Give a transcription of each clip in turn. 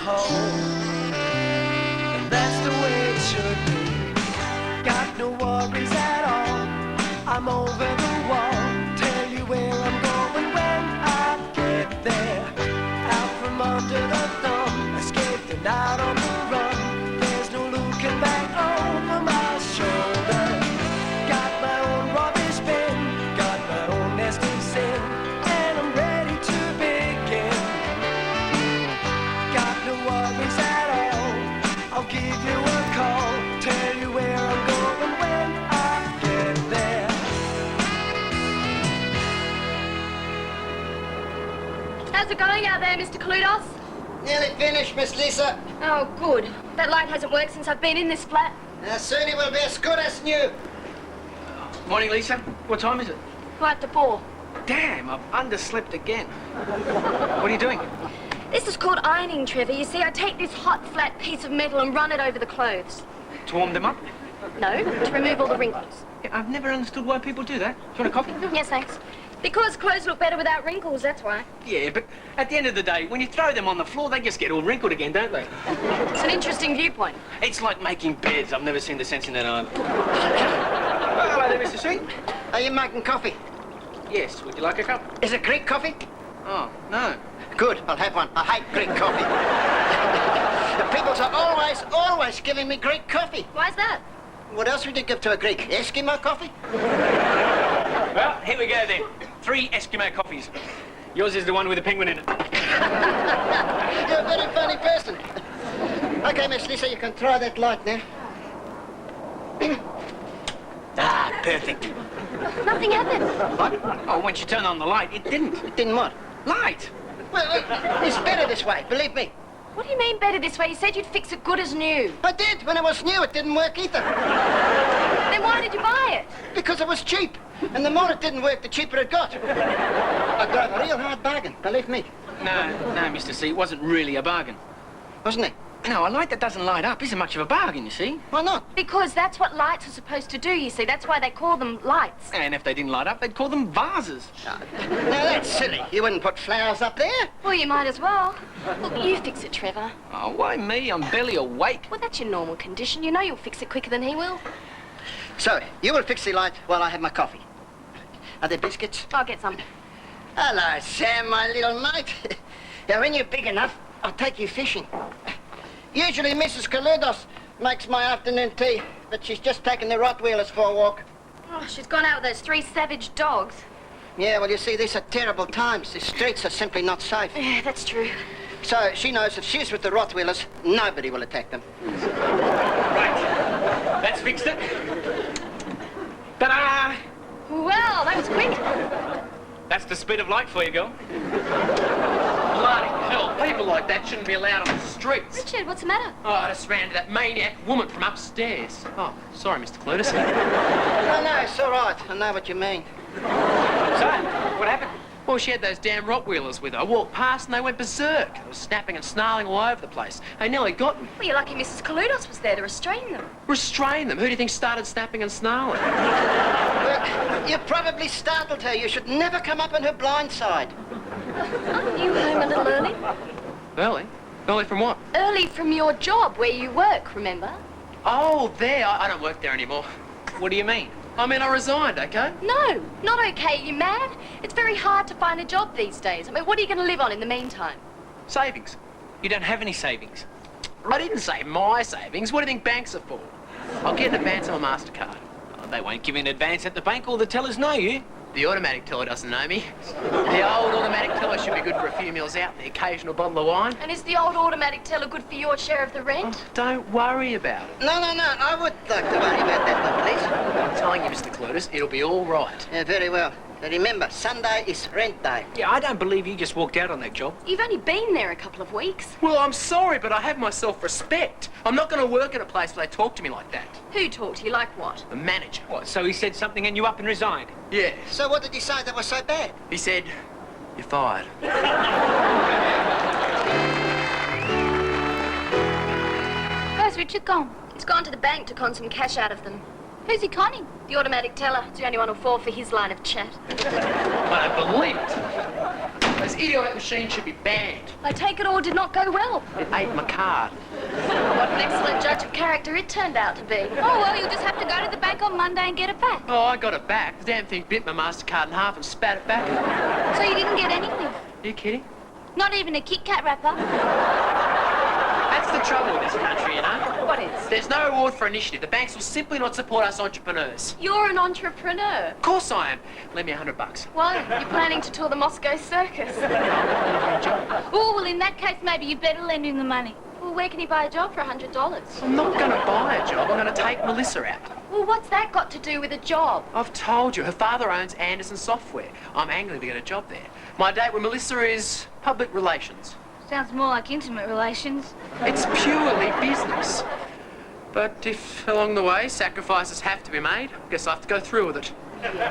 home, and that's the way it should be. Got no worries at all, I'm over the wall. Tell you where I'm going when I get there. Out from under the thumb, escaped and out on the run. There's no looking back over my shoulder. Got my own rubbish bin, got my own nest of sin, and I'm ready to begin. Got no worries at all, I'll give you a call. Tell you where I'm going when I get there. How's it going out there, Mr. Cludos? Nearly finished, Miss Lisa. Oh, good. That light hasn't worked since I've been in this flat. Soon it will be as good as new. Morning, Lisa. What time is it? Right to 4. Damn, I've underslept again. What are you doing? This is called ironing, Trevor. You see, I take this hot, flat piece of metal and run it over the clothes. To warm them up? No, to remove all the wrinkles. Yeah, I've never understood why people do that. Do you want a coffee? Yes, thanks. Because clothes look better without wrinkles, that's why. Yeah, but at the end of the day, when you throw them on the floor, they just get all wrinkled again, don't they? It's an interesting viewpoint. It's like making beds. I've never seen the sense in that either. Oh, hello there, Mr. C. Are you making coffee? Yes, would you like a cup? Is it Greek coffee? Oh, no. Good, I'll have one. I hate Greek coffee. The peoples are always giving me Greek coffee. Why's that? What else would you give to a Greek? Eskimo coffee? Well, here we go then. 3 Eskimo coffees. Yours is the one with the penguin in it. You're a very funny person. Okay, Miss Lisa, you can try that light now. Perfect. Nothing happened. What? Oh, when she turned on the light, it didn't. It didn't what? Light! Well, it's better this way, believe me. What do you mean better this way? You said you'd fix it good as new. I did. When it was new, it didn't work either. Then why did you buy it? Because it was cheap. And the more it didn't work, the cheaper it got. I got a real hard bargain, believe me. No, Mr. C, it wasn't really a bargain. Wasn't it? No, a light that doesn't light up isn't much of a bargain, you see. Why not? Because that's what lights are supposed to do, you see. That's why they call them lights. And if they didn't light up, they'd call them vases. Now, that's silly. You wouldn't put flowers up there. Well, you might as well. Look, you fix it, Trevor. Oh, why me? I'm barely awake. Well, that's your normal condition. You know you'll fix it quicker than he will. So, you will fix the light while I have my coffee. Are there biscuits? I'll get some. Hello, Sam, my little mate. Now, when you're big enough, I'll take you fishing. Usually Mrs. Kaludos makes my afternoon tea, but she's just taken the Rottweilers for a walk. Oh, she's gone out with those 3 savage dogs. Yeah, well, you see, these are terrible times. The streets are simply not safe. Yeah, that's true. So she knows if she's with the Rottweilers, nobody will attack them. Right. That's fixed it. Ta-da! Well, that was quick. That's the speed of light for you, girl. Bloody hell, people like that shouldn't be allowed on the streets. Richard, what's the matter? Oh, I just ran into that maniac woman from upstairs. Oh, sorry, Mr. Clutis. No, it's all right. I know what you mean. So, what happened? Well, she had those damn Rottweilers with her. I walked past and they went berserk. They were snapping and snarling all over the place. They nearly got me. Well, you're lucky Mrs. Kaludos was there to restrain them. Restrain them? Who do you think started snapping and snarling? Well, you probably startled her. You should never come up on her blind side. Aren't you home a little early? Early? Early from what? Early from your job where you work, remember? Oh, there. I don't work there anymore. What do you mean? I mean, I resigned, okay? No, not okay. You mad? It's very hard to find a job these days. I mean, what are you going to live on in the meantime? Savings. You don't have any savings. I didn't say my savings. What do you think banks are for? I'll get an advance on a MasterCard. Oh, they won't give you an advance at the bank. All the tellers know you. The automatic teller doesn't know me. The old automatic teller should be good for a few meals out and the occasional bottle of wine. And is the old automatic teller good for your share of the rent? Oh, don't worry about it. No. I would like to worry about that, though, please. I'm telling you, Mr. Clutis, it'll be all right. Yeah, very well. Now, remember, Sunday is rent day. Yeah, I don't believe you just walked out on that job. You've only been there a couple of weeks. Well, I'm sorry, but I have my self-respect. I'm not going to work in a place where they talk to me like that. Who talked to you? Like what? The manager. What, so he said something and you up and resigned? Yeah. So what did he say that was so bad? He said, you're fired. Where's Richard gone? He's gone to the bank to con some cash out of them. Who's he conning? The automatic teller. It's the only one who'll fall for his line of chat. I don't believe it. Those idiotic machines should be banned. I take it all did not go well. It ate my card. What an excellent judge of character it turned out to be. Oh, well, you'll just have to go to the bank on Monday and get it back. Oh, I got it back. The damn thing bit my MasterCard in half and spat it back. So you didn't get anything? Are you kidding? Not even a Kit Kat wrapper? That's the trouble with this country, you know? What is? There's no reward for initiative. The banks will simply not support us entrepreneurs. You're an entrepreneur. Of course I am. Lend me $100. Why? You're planning to tour the Moscow circus. Oh, well, in that case, maybe you better lend him the money. Well, where can he buy a job for $100? I'm not going to buy a job. I'm going to take Melissa out. Well, what's that got to do with a job? I've told you, her father owns Anderson Software. I'm angling to get a job there. My date with Melissa is public relations. Sounds more like intimate relations. It's purely business. But if along the way sacrifices have to be made, I guess I have to go through with it.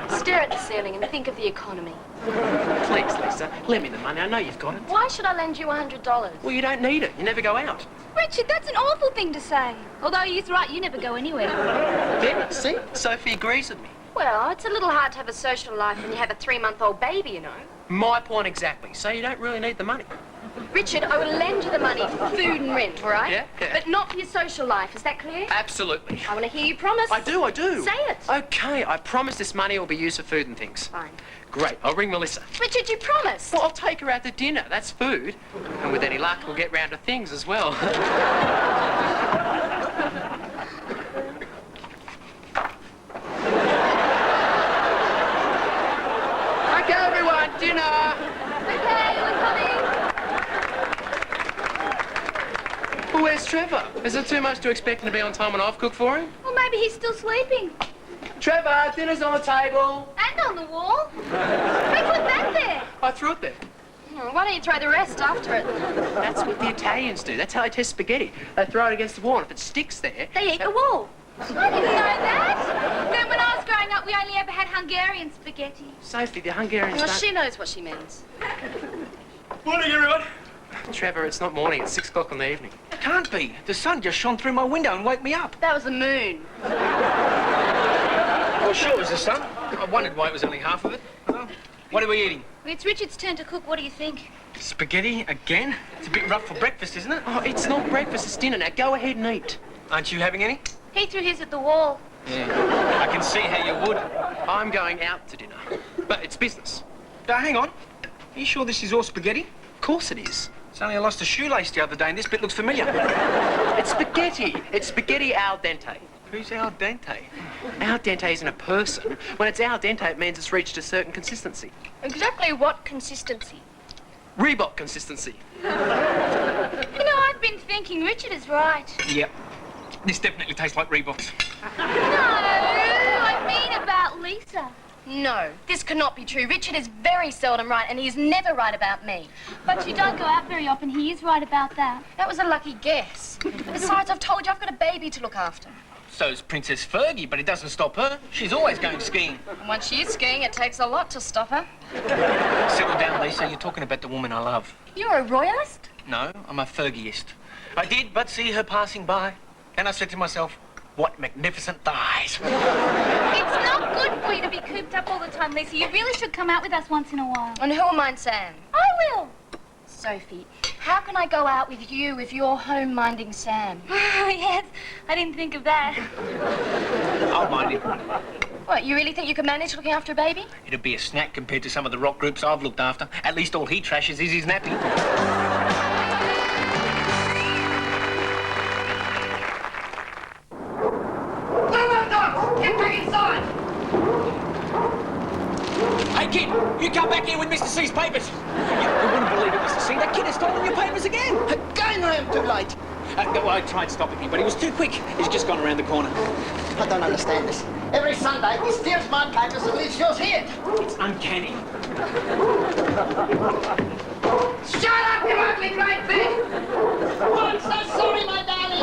Stare at the ceiling and think of the economy. Please, Lisa, lend me the money. I know you've got it. Why should I lend you $100? Well, you don't need it. You never go out. Richard, that's an awful thing to say. Although he's right, you never go anywhere. Yeah, see? Sophie agrees with me. Well, it's a little hard to have a social life when you have a 3-month-old baby, you know. My point exactly. So you don't really need the money. Richard, I will lend you the money for food and rent, all right? Yeah. But not for your social life, is that clear? Absolutely. I want to hear you promise. I do. Say it. Okay, I promise this money will be used for food and things. Fine. Great, I'll ring Melissa. Richard, you promise. Well, I'll take her out to dinner. That's food. And with any luck, we'll get round to things as well. Okay, everyone, dinner. Okay, we're coming. Well, where's Trevor? Is it too much to expect him to be on time when I've cooked for him? Well, maybe he's still sleeping. Trevor, dinner's on the table. And on the wall. Who put that there? I threw it there. Why don't you throw the rest after it? That's what the Italians do. That's how they test spaghetti. They throw it against the wall, and if it sticks there... They eat the wall. I didn't know that. Then when I was growing up, we only ever had Hungarian spaghetti. Sophie, the Hungarians Well, don't... she knows what she means. Morning, everyone. Trevor, it's not morning. It's 6 o'clock in the evening. It can't be. The sun just shone through my window and woke me up. That was the moon. Well, sure it was the sun. I wondered why it was only half of it. Well, what are we eating? It's Richard's turn to cook. What do you think? Spaghetti again? It's a bit rough for breakfast, isn't it? Oh, it's not breakfast, it's dinner. Now go ahead and eat. Aren't you having any? He threw his at the wall. Yeah. I can see how you would. I'm going out to dinner. But it's business. Hang on. Are you sure this is all spaghetti? Of course it is. It's only I lost a shoelace the other day and this bit looks familiar. It's spaghetti. It's spaghetti al dente. Who's al dente? Al dente isn't a person. When it's al dente, it means it's reached a certain consistency. Exactly what consistency? Reebok consistency. You know, I've been thinking Richard is right. Yep. This definitely tastes like Reeboks. No, I mean about Lisa. No, this cannot be true. Richard is very seldom right, and he is never right about me. But you don't go out very often. He is right about that. That was a lucky guess. Besides, I've told you I've got a baby to look after. So's Princess Fergie, but it doesn't stop her. She's always going skiing. And once she is skiing, it takes a lot to stop her. Settle down, Lisa. You're talking about the woman I love. You're a royalist? No, I'm a Fergieist. I did but see her passing by, and I said to myself, what magnificent thighs. It's not good for you to be cooped up all the time, Lisa. You really should come out with us once in a while. And who will mind Sam? I will. Sophie, how can I go out with you if you're home-minding Sam? Yes, I didn't think of that. I'll mind him. What, you really think you can manage looking after a baby? It'd be a snack compared to some of the rock groups I've looked after. At least all he trashes is his nappy. Get back inside! Hey, kid, you come back here with Mr. C's papers. You wouldn't believe it, Mr. C. That kid has stolen your papers again. Again, I am too late. Well, I tried stopping him, but he was too quick. He's just gone around the corner. I don't understand this. Every Sunday, he steals my papers and leaves yours here. It's uncanny. Shut up, you ugly great thing! Oh, I'm so sorry, my darling.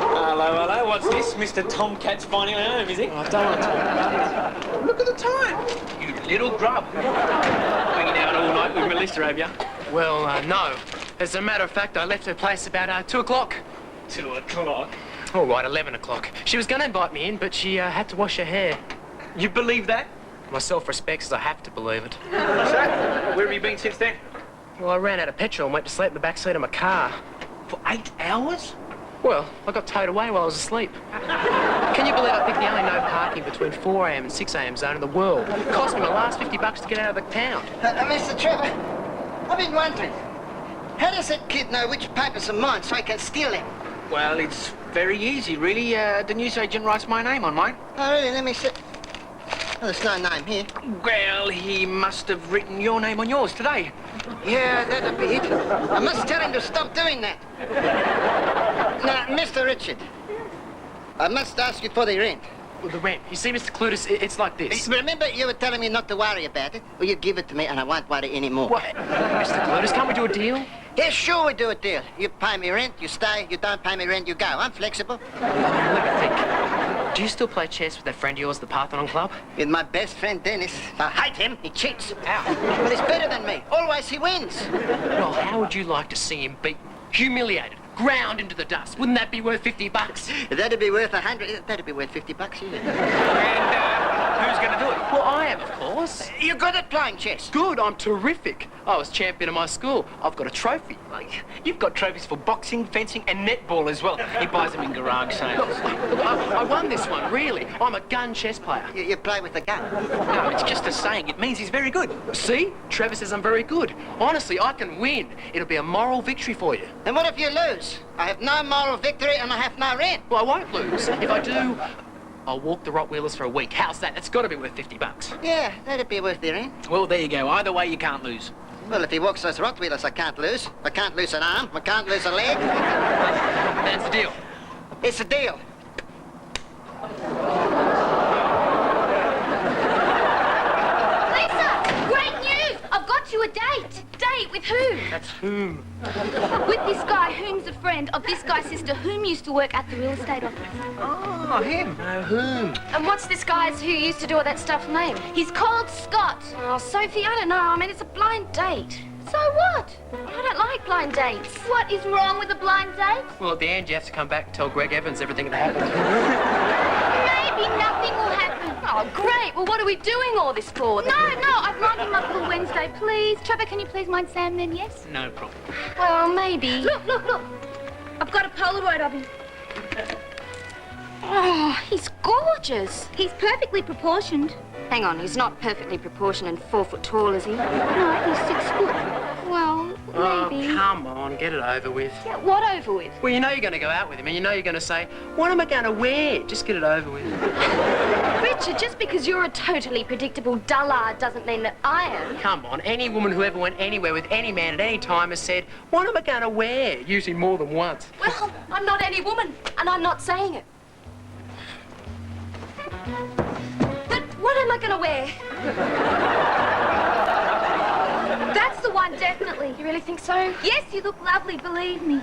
Hello. What's this? Mr. Tomcat's finally home, is he? I don't want to talk about it. Look at the time. You little grub. Hanging out all night with Melissa, have you? Well, no. As a matter of fact, I left her place about 2 o'clock. 2 o'clock. All right, 11 o'clock. She was going to invite me in, but she had to wash her hair. You believe that? My self-respect says I have to believe it. So, where have you been since then? Well, I ran out of petrol and went to sleep in the back seat of my car. For 8 hours? Well, I got towed away while I was asleep. Can you believe I picked the only no parking between 4 a.m. and 6 a.m. zone in the world? It cost me my last $50 to get out of the town. Mr. Trevor, I've been wondering, how does that kid know which papers are mine so I can steal them? Well, it's very easy, really. The newsagent writes my name on mine. Oh, really? Let me see. Oh, there's no name here. Well, he must have written your name on yours today. Yeah, that'd be it. I must tell him to stop doing that. Now, Mr. Richard, I must ask you for the rent. Well, the rent. You see, Mr. Clutis, it's like this. Remember, you were telling me not to worry about it? Well, you give it to me and I won't worry anymore. What? Mr. Clutis, can't we do a deal? Yeah, sure we do a deal. You pay me rent, you stay. You don't pay me rent, you go. I'm flexible. Let me think. Do you still play chess with that friend of yours at the Parthenon Club? With my best friend, Dennis. I hate him. He cheats. How? But he's better than me. Always he wins. Well, how would you like to see him beaten, humiliated, ground into the dust? Wouldn't that be worth $50? That'd be worth 100. That'd be worth $50, yeah. And who's going to do it? Well, I am, of course. You're good at playing chess. Good, I'm terrific. I was champion of my school. I've got a trophy. You've got trophies for boxing, fencing, and netball as well. He buys them in garage sales. Look, I won this one, really. I'm a gun chess player. You play with a gun. No, it's just a saying. It means he's very good. See? Trevor says I'm very good. Honestly, I can win. It'll be a moral victory for you. And what if you lose? I have no moral victory and I have no rent. Well, I won't lose. If I do, I'll walk the Rottweilers for a week. How's that? That's got to be worth $50. Yeah, that'd be worth the rent. Well, there you go. Either way, you can't lose. Well, if he walks those Rottweilers, I can't lose. I can't lose an arm. I can't lose a leg. That's the deal. It's a deal. Lisa, great news! I've got you a date. Date with who? That's whom? With this guy whom's a friend of this guy's sister whom used to work at the real estate office. Oh, him. Whom? And what's this guy's who used to do all that stuff name? He's called Scott. Oh, Sophie, I don't know. I mean, it's a blind date. So what? I don't like blind dates. What is wrong with a blind date? Well, at the end, you have to come back and tell Greg Evans everything that happened. Maybe nothing will happen. Oh, great. Well, what are we doing all this for? No, I've lined him up for Wednesday, please. Trevor, can you please mind Sam then, yes? No problem. Well, maybe. Look. I've got a Polaroid of him. Oh, he's gorgeous. He's perfectly proportioned. Hang on, he's not perfectly proportioned and 4 foot tall, is he? No, he's 6 foot. Well, maybe. Oh, come on, get it over with. Yeah, what over with? Well, you know you're going to go out with him and you know you're going to say, what am I going to wear? Just get it over with. Richard, just because you're a totally predictable dullard doesn't mean that I am. Come on, any woman who ever went anywhere with any man at any time has said, what am I going to wear? Usually more than once. Well, I'm not any woman, and I'm not saying it. But what am I going to wear? That's the one, definitely. You really think so? Yes, you look lovely, believe me.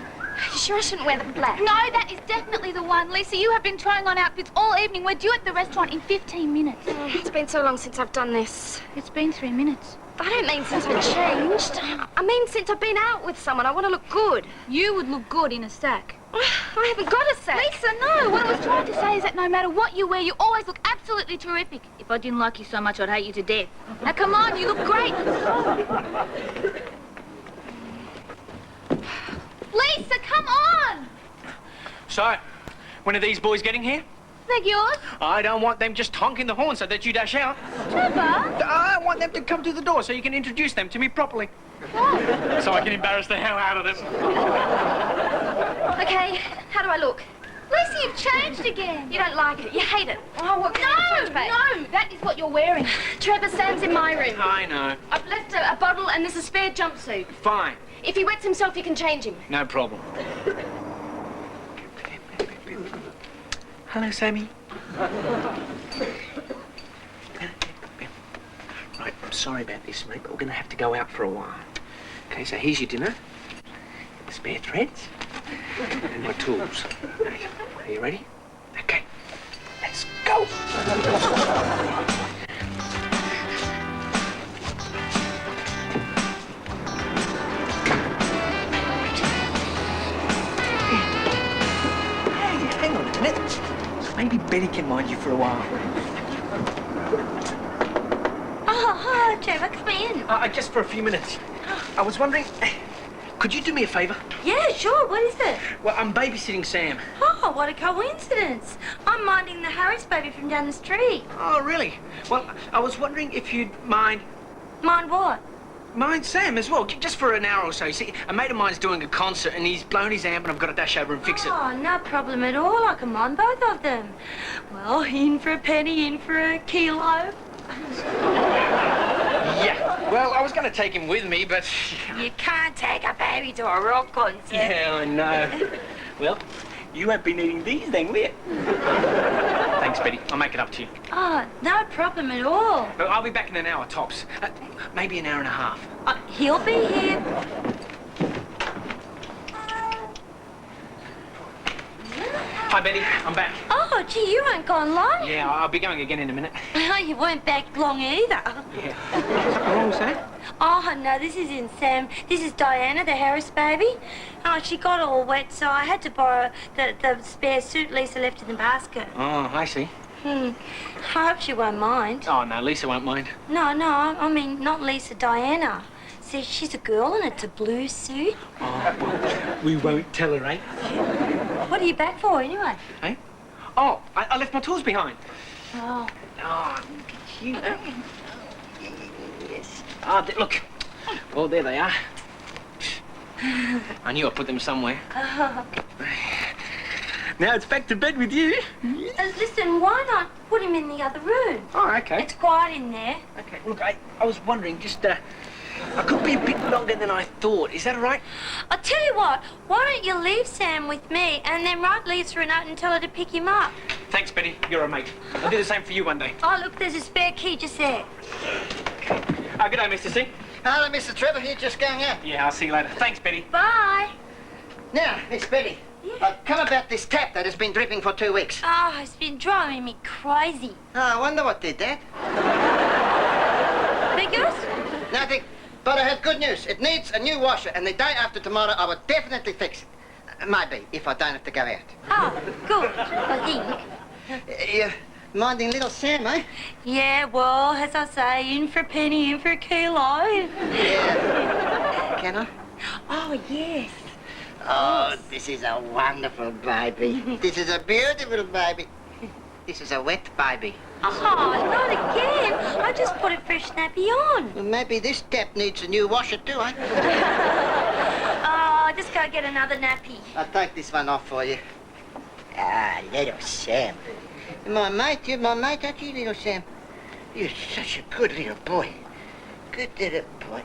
You sure I shouldn't wear the black? No, that is definitely the one. Lisa, you have been trying on outfits all evening. We're due at the restaurant in 15 minutes. It's been so long since I've done this. It's been 3 minutes. I don't mean since I changed. I mean since I've been out with someone. I want to look good. You would look good in a sack. I haven't got a sack. Lisa, no. What I was trying to say is that no matter what you wear, you always look absolutely terrific. If I didn't like you so much, I'd hate you to death. Now, come on, you look great. Lisa, come on! So, when are these boys getting here? They're yours? I don't want them just honking the horn so that you dash out. Trevor? I want them to come to the door so you can introduce them to me properly. What? So I can embarrass the hell out of them. Okay, how do I look? Lisa, you've changed again. You don't like it. You hate it. Oh, what No, that is what you're wearing. Trevor, Sam's in my room. I know. I've left a bottle and there's a spare jumpsuit. Fine. If he wets himself, you can change him. No problem. Hello, Sammy. Right, I'm sorry about this, mate, but we're going to have to go out for a while. Okay, so here's your dinner, the spare threads, and my tools. Right, are you ready? Okay, let's go. Hey, hang on a minute. Maybe Betty can mind you for a while. Oh, Trevor, come in. Just for a few minutes. I was wondering, could you do me a favour? Yeah, sure. What is it? Well, I'm babysitting Sam. Oh, what a coincidence. I'm minding the Harris baby from down the street. Oh, really? Well, I was wondering if you'd mind... Mind what? Mind Sam as well, just for an hour or so. You see, a mate of mine's doing a concert and he's blown his amp and I've got to dash over and fix it. Oh, no problem at all. I can mind both of them. Well, in for a penny, in for a kilo. Yeah, well, I was going to take him with me, but... You can't take a baby to a rock concert. Yeah, I know. Well, you won't be needing these then, will you? Thanks, Betty. I'll make it up to you. Oh, no problem at all. But I'll be back in an hour, tops. Maybe an hour and a half. He'll be here. Hi, Betty. I'm back. Oh, gee, you weren't gone long. Yeah, I'll be going again in a minute. You weren't back long either. Yeah. Something wrong with Sam? Oh, no, this isn't Sam. This is Diana, the Harris baby. Oh, she got all wet, so I had to borrow the spare suit Lisa left in the basket. Oh, I see. I hope she won't mind. Oh, no, Lisa won't mind. No, I mean, not Lisa, Diana. See, she's a girl and it's a blue suit. Oh, well, we won't tell her, eh? What are you back for, anyway? Eh? Oh, I left my tools behind. Oh. Oh, look at you. Yes. Oh, look. Oh, there they are. I knew I put them somewhere. Now it's back to bed with you. Listen, why not put him in the other room? Oh, okay. It's quiet in there. Okay, look, I was wondering, just, I could be a bit longer than I thought. Is that all right? I'll tell you what, why don't you leave Sam with me and then write Lisa a note and tell her to pick him up? Thanks, Betty. You're a mate. I'll do the same for you one day. Oh, look, there's a spare key just there. Good day, Mr. Singh. Hello, Mr. Trevor. You're just going out. Yeah, I'll see you later. Thanks, Betty. Bye. Now, Miss Betty, come about this tap that has been dripping for 2 weeks. Oh, it's been driving me crazy. Oh, I wonder what did that. Figures? Nothing. But I have good news. It needs a new washer, and the day after tomorrow I will definitely fix it. Maybe, if I don't have to go out. Oh, good, I think. You're minding little Sam, eh? Yeah, well, as I say, in for a penny, in for a kilo. Yeah. Can I? Oh, yes. Oh, this is a wonderful baby. This is a beautiful baby. This is a wet baby. Oh, not again. I just put a fresh nappy on. Well, maybe this tap needs a new washer too, eh? Oh, just go get another nappy. I'll take this one off for you. Ah, little Sam. You're my mate, aren't you, little Sam? You're such a good little boy. Good little boy.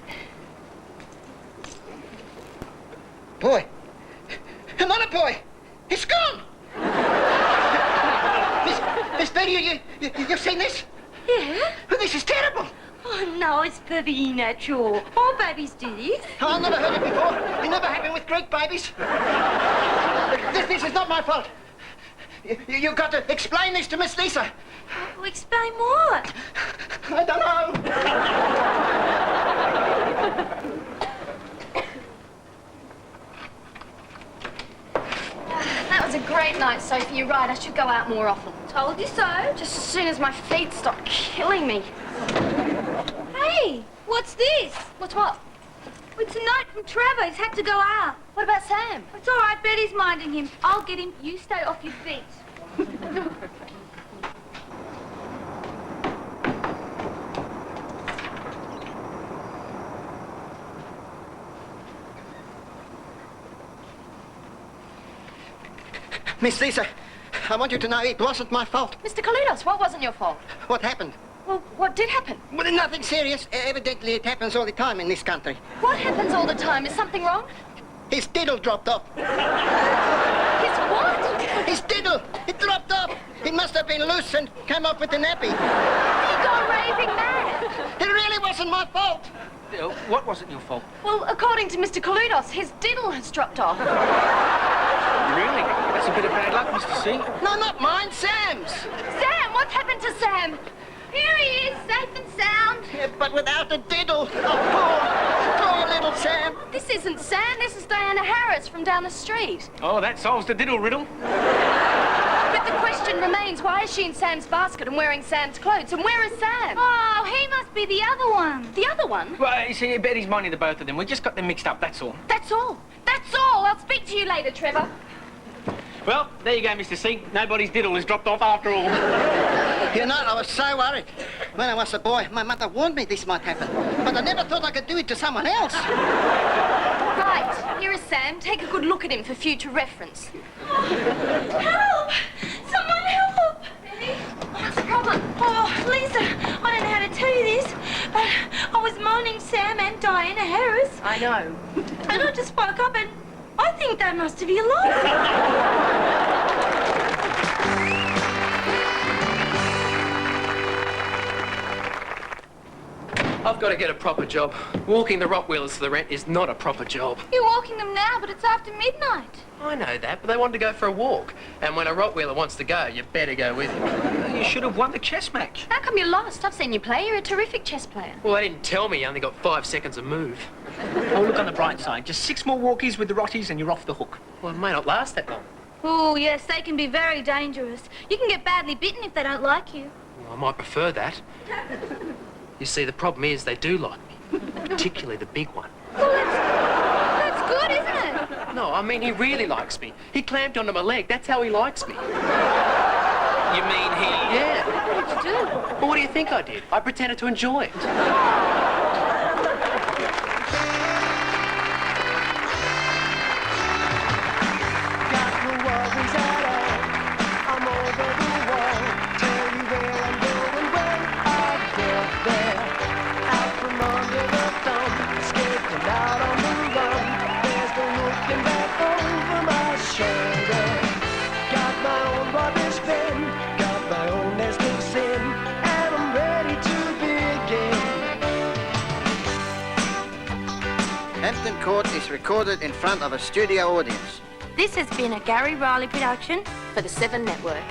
Boy. Another boy. It's gone. Miss Betty, you've seen this? Yeah? Well, this is terrible. Oh, no, it's perfectly natural. All babies do this. Oh, I've never heard it before. It never happened with Greek babies. This is not my fault. You've got to explain this to Miss Lisa. Well, explain what? I don't know. That was a great night, Sophie. You're right. I should go out more often. Told you so. Just as soon as my feet stop killing me. Hey, what's this? What's what? It's a note from Trevor. He's had to go out. What about Sam? It's all right, Betty's minding him. I'll get him. You stay off your feet. Miss Lisa, I want you to know it wasn't my fault. Mr. Kaludos, what wasn't your fault? What happened? Well, what did happen? Well, nothing serious. Evidently, it happens all the time in this country. What happens all the time? Is something wrong? His diddle dropped off. His what? His diddle! It dropped off! It must have been loose and came up with the nappy. You gone raving mad. It really wasn't my fault. What wasn't your fault? Well, according to Mr. Kaludos, his diddle has dropped off. Really? That's a bit of bad luck, Mr. C. No, not mine, Sam's. Sam, what's happened to Sam? Here he is, safe and sound. Yeah, but without the diddle. Oh, poor little Sam. This isn't Sam. This is Diana Harris from down the street. Oh, that solves the diddle riddle. But But the question remains, why is she in Sam's basket and wearing Sam's clothes? And where is Sam? Oh, he must be the other one. The other one? Well, you see, Betty's minding the both of them. We just got them mixed up, that's all. That's all. That's all. I'll speak to you later, Trevor. Well, there you go, Mr. C. Nobody's diddle has dropped off after all. You know, I was so worried. When I was a boy, my mother warned me this might happen. But I never thought I could do it to someone else. Right. Here is Sam. Take a good look at him for future reference. Help! Someone help! What's the problem? Oh, Lisa, I don't know how to tell you this, but I was moaning Sam and Diana Harris, I know. and I just woke up and I think they must be alive. I've got to get a proper job. Walking the Rottweilers for the rent is not a proper job. You're walking them now, but it's after midnight. I know that, but they wanted to go for a walk. And when a Rottweiler wants to go, you better go with him. You should have won the chess match. How come you lost? I've seen you play. You're a terrific chess player. Well, they didn't tell me you only got 5 seconds to move. Oh, look on the bright side. Just 6 more walkies with the Rotties and you're off the hook. Well, it may not last that long. Oh, yes, they can be very dangerous. You can get badly bitten if they don't like you. Well, I might prefer that. You see, the problem is they do like me. Particularly the big one. Well, that's good, isn't it? No, I mean, he really likes me. He clamped onto my leg. That's how he likes me. You mean he... Yeah. What did you do? Well, what do you think I did? I pretended to enjoy it. Got no worries at all. I'm over the wall. Tell you where I'm going when I get there. Out from under the thumb, escaping out on the run. There's no looking back over my shoulder. Got my own rubbish bin, got my own nest of sin, and I'm ready to begin. Hampton Court is recorded in front of a studio audience. This has been a Gary Riley production. For the 7 Network.